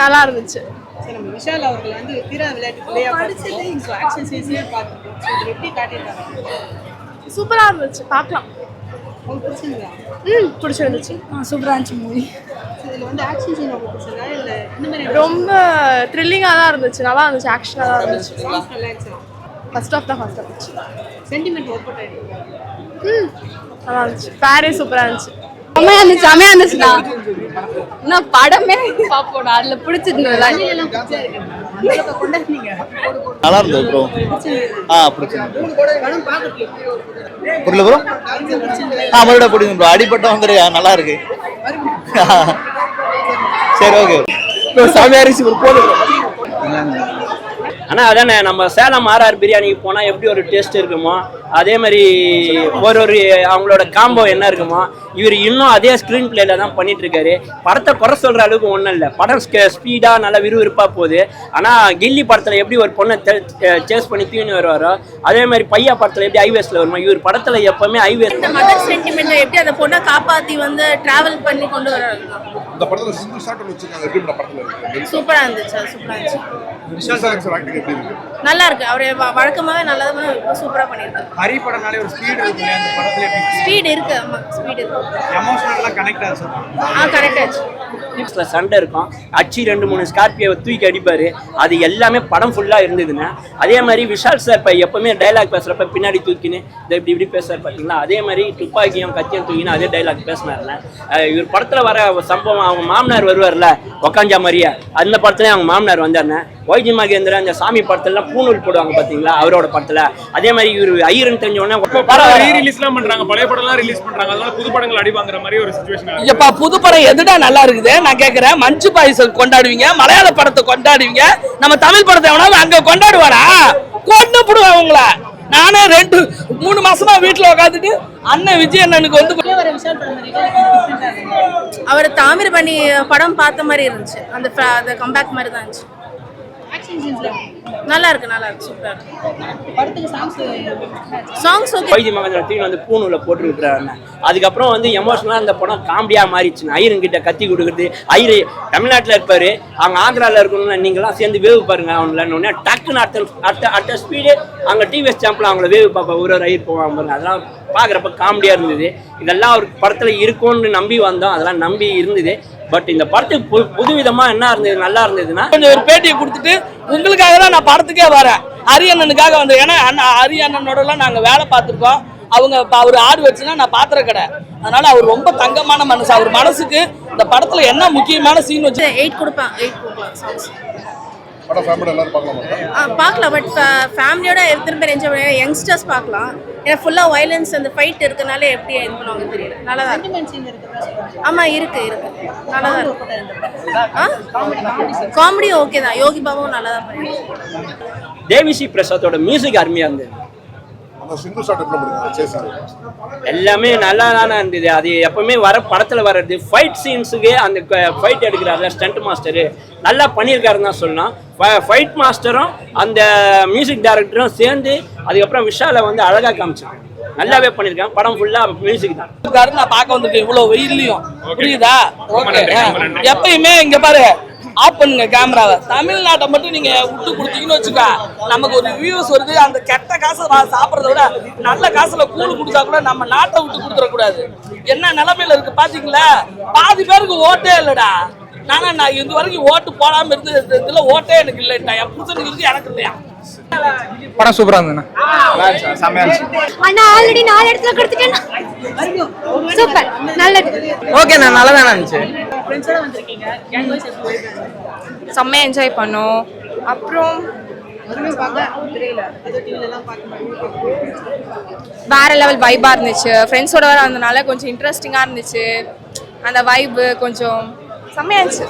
நல்லா இருந்துச்சு. சரி, நம்ம விஷால் அவர்கள் வந்து தீரா விளையாட்டு பிள்ளையா பார்த்துருக்கோம். ஸோ ஆக்ஷன் சீன்ஸே பார்த்துருக்கோம். ஸோ இது எப்படி காட்டியிருக்காங்க? சூப்பரா இருந்துச்சு, பார்க்கலாம். உங்களுக்கு பிடிச்சிருந்தா? பிடிச்சிருந்துச்சு. சூப்பராக இருந்துச்சு மூவி. இதில் வந்து ஆக்ஷன் சீன் உங்களுக்கு பிடிச்சதா இல்லை இந்த மாதிரி ரொம்ப த்ரில்லிங்காக தான் இருந்துச்சு, நல்லா இருந்துச்சு, ஆக்ஷனாக தான் இருந்துச்சு. சாங்ஸ் நல்லா இருந்துச்சா? ஃபர்ஸ்ட் ஆஃப் இருந்துச்சு. சென்டிமெண்ட் ஒர்க் அவுட் ஆகிருக்கு. நல்லா இருந்துச்சு. பேரே சூப்பராக இருந்துச்சு. செமையா இருந்துச்சுண்ணா. இன்னும் படமே பார்ப்போம், அதுல பிடிச்சிருந்தது. நல்லா இருந்தது ப்ரோ. பிடிச்சிருந்தது. புரியல ப்ரோ. மறுபடியும் பிடிக்கும் ப்ரோ. அடிப்பட்ட வந்துரு நல்லா இருக்கு. சரி ஓகே. செமையா இருந்துச்சு போதும். ஆனால் அதானே நம்ம சேலம் ஆர்ஆர் பிரியாணிக்கு போனால் எப்படி ஒரு டேஸ்ட் இருக்குமோ அதே மாதிரி ஒரு அவங்களோட காம்போ என்ன இருக்குமோ இவர் இன்னும் அதே ஸ்க்ரீன் பிளேல தான் பண்ணிட்டு இருக்காரு. படத்தை குறை சொல்கிற அளவுக்கு ஒன்றும் இல்லை. படம் ஸ்பீடாக நல்லா விறுவிறுப்பாக போகுது. ஆனால் கில்லி படத்தில் எப்படி ஒரு பொண்ணை சேஸ் பண்ணி தூக்கின்னு வருவாரோ அதே மாதிரி பையா படத்தில் எப்படி ஹைவேஸில் வருமா இவர் படத்தில் எப்பவுமே ஹைவேஸ் மதர் சென்டிமெண்ட் எப்படி அந்த பொண்ணை காப்பாற்றி வந்து டிராவல் பண்ணி கொண்டு வராங்க. இந்த படத்துல சிங்கிள் ஷாட் வச்சிருக்காங்க. எப்படி இந்த படத்துல இருக்கு? சூப்பரா இருந்துச்சு, சூப்பரா இருந்துச்சு. விஷால் சார் ஆக்டிங் எப்படி இருக்கு? நல்லா இருக்கு. அவரே வழக்கமாவே நல்லதா சூப்பரா பண்ணிருக்காரு. ஹரி படம்னாலே ஒரு ஸ்பீட் இருக்கு. அந்த படத்துல எப்படி ஸ்பீட் இருக்கு? ஆமா, ஸ்பீட் இருக்கு. எமோஷனலா கனெக்ட் ஆச்சு. கரெக்ட் ஆச்சு. சண்டை இருக்கும். அச்சி 2-3 ஸ்கார்பியோவை தூக்கி அடிப்பாரு. அது எல்லாமே படம் ஃபுல்லா இருந்ததுன்னா அதே மாதிரி விஷால் சார் இப்போ எப்பவுமே டைலாக் பேசுறப்ப பின்னாடி தூக்கின்னு இப்படி இப்படி பேசுறாரு பார்த்தீங்களா. அதே மாதிரி துப்பாக்கியும் கத்தியும் தூக்கின்னு அதே டைலாக் பேசினார்ல. இவர் படத்துல வர சம்பவம் அவங்க மாமனார் வருவார்ல உக்காஞ்சா மாதிரியா அந்த படத்துல அவங்க மாமனார் வந்தாருன்னு வைஜி மகேந்திரன் அந்த சாமி படத்துலலாம் பூணூல் போடுவாங்க பார்த்தீங்களா அவரோட படத்துல. அதே மாதிரி இவர் ஐயர்னு தெரிஞ்ச உடனே படம் ரீரிலீஸ்லாம் பண்றாங்க. பழைய படம்லாம் ரிலீஸ் பண்றாங்க. அதனால புது படங்கள் அடி வாங்குற மாதிரி ஒரு சிச்சுவேஷன். இப்ப புது படம் எதுடா நல்லா இருக்குது நான் கேக்குறேன். மஞ்சு பாயசம் கொண்டாடுவீங்க, மலையாள படத்தை கொண்டாடுவீங்க, நம்ம தமிழ் படத்தை எவனாவது அங்க கொண்டாடுவாரா? கொண்டு போடுவேன் உங்களை. நானே 2-3 மாசமா வீட்டுல உட்காந்துட்டு அண்ணன் விஜய் அண்ணனுக்கு வந்து அவர் தாமிர பண்ணி படம் பார்த்த மாதிரி இருந்துச்சு. அந்த கம்பேக் மாதிரி தான் இருந்துச்சு. நல்லா இருக்கு, நல்லா இருக்கு, சூப்பரா இருக்கு. Songs okay. வைஜி மகேந்திரன் தூக்கி வந்து பூணூல போட்டு விட்டுறாரு. அதுக்கப்புறம் வந்து எமோஷனலா அந்த படம் காமெடியா மாறிடுச்சு. ஐயரன் கிட்ட கத்தி கொடுக்குறது. ஐயர் தமிழ்நாட்டில் இருப்பாரு, அவங்க ஆந்திராவில் இருக்கணும்னு நீங்களாம் சேர்ந்து வேவு பாருங்க அவங்கள. டக்குன்னு அடுத்த ஸ்பீடு அங்கே டிவிஎஸ் சாம்பிள் அவங்கள வேவு பார்ப்பா ஒரு ஐயர் போவாங்க பாருங்க. அதெல்லாம் பார்க்குறப்ப காமெடியாக இருந்தது. இதெல்லாம் ஒரு படத்தில் இருக்கும்னு நம்பி வந்தோம், அதெல்லாம் நம்பி இருந்தது. பட் இந்த படத்துக்கு புதுவிதமாக என்ன இருந்தது நல்லா இருந்ததுன்னா கொஞ்சம் ஒரு பேட்டியை கொடுத்துட்டு உங்களுக்காக தான் நான் படத்துக்கே வரேன், ஹரியண்ணனுக்காக வந்து. ஏன்னா ஹரியண்ணனோடலாம் நாங்கள் வேலை பார்த்துருக்கோம். அவங்க அவர் ஆடு வச்சுன்னா நான் பாத்திர கடை. அதனால அவர் ரொம்ப தங்கமான மனசு. அவர் மனசுக்கு இந்த படத்துல என்ன முக்கியமான சீன் வச்சு 8 கொடுப்பேன். 8 கொடுக்கலாம். படம் ஃபேமிலி எல்லாரும் பார்க்கலாமா? பார்க்கலாம். பட் ஃபேமிலியோட எத்தனை பேர் என்ஜாய் பண்ண யங்ஸ்டர்ஸ் பார்க்கலாம். ஏன்னா ஃபுல்லாக வயலன்ஸ் அந்த ஃபைட் இருக்கனால எப்படி இது பண்ணுவாங்க தெரியல. நல்லா தான் இருக்கு. ஆமாம் இருக்கு நல்லா தான் இருக்கு. காமெடி ஓகே தான். யோகி பாபாவும் நல்லா தான் பண்ணிருக்காங்க. தேவிஸ்ரீ பிரசாத்தோட மியூசிக் அருமையாக இருந்தது. சிங்கிள் ஷாட் எப்படி பண்ணுங்க? எல்லாமே நல்லா தானே இருந்தது. அது எப்பவுமே வர படத்தில் வர்றது ஃபைட் சீன்ஸுக்கு அந்த ஃபைட் எடுக்கிறாரு ஸ்டண்ட் மாஸ்டரு நல்லா பண்ணியிருக்காருன்னு தான் சொல்லணும். ஃபைட் மாஸ்டரும் அந்த மியூசிக் டைரக்டரும் சேர்ந்து அதுக்கப்புறம் விஷாலை வந்து அழகாக காமிச்சாங்க. நல்லாவே பண்ணியிருக்காங்க. படம் ஃபுல்லாக மியூசிக் தான். நான் பார்க்க வந்துருக்கேன் இவ்வளோ வெயிலையும். புரியுதா? ஓகே. எப்பயுமே இங்கே பாரு ஆஃப் பண்ணுங்க கேமராவை. தமிழ்நாட்டை மட்டும் நீங்க விட்டு கொடுத்தீங்கன்னு வச்சுக்கா நமக்கு ஒரு வியூஸ் வருது. அந்த கெட்ட காசை சாப்பிட்றத விட நல்ல காசுல கூழ் குடிச்சா கூட நம்ம நாட்டை விட்டு கொடுத்துடக்கூடாது. என்ன நிலைமையில இருக்கு பாத்தீங்களா? பாதி பேருக்கு ஓட்டே இல்லடா. நான் இது வரைக்கும் ஓட்டு போடாம இருந்து இதுல ஓட்டே எனக்கு இல்லைட்டா. என் புருஷனுக்கு இருக்கு, எனக்கு இல்லையா. படம் சூப்பரா இருந்ததுண்ணா. அண்ணா ஆல்ரெடி 4 இடத்துல கொடுத்துட்டேன். சூப்பர், நல்லது. ஓகே, நான் நல்லா தான் இருந்துச்சு. செம்மையா என்ஜாய் பண்ணோம். அப்புறம் வேற லெவல் வைபா இருந்துச்சு. ஃப்ரெண்ட்ஸோட வர வந்தனால கொஞ்சம் இன்ட்ரெஸ்டிங்கா இருந்துச்சு. அந்த வைப் கொஞ்சம் செம்மையா இருந்துச்சு.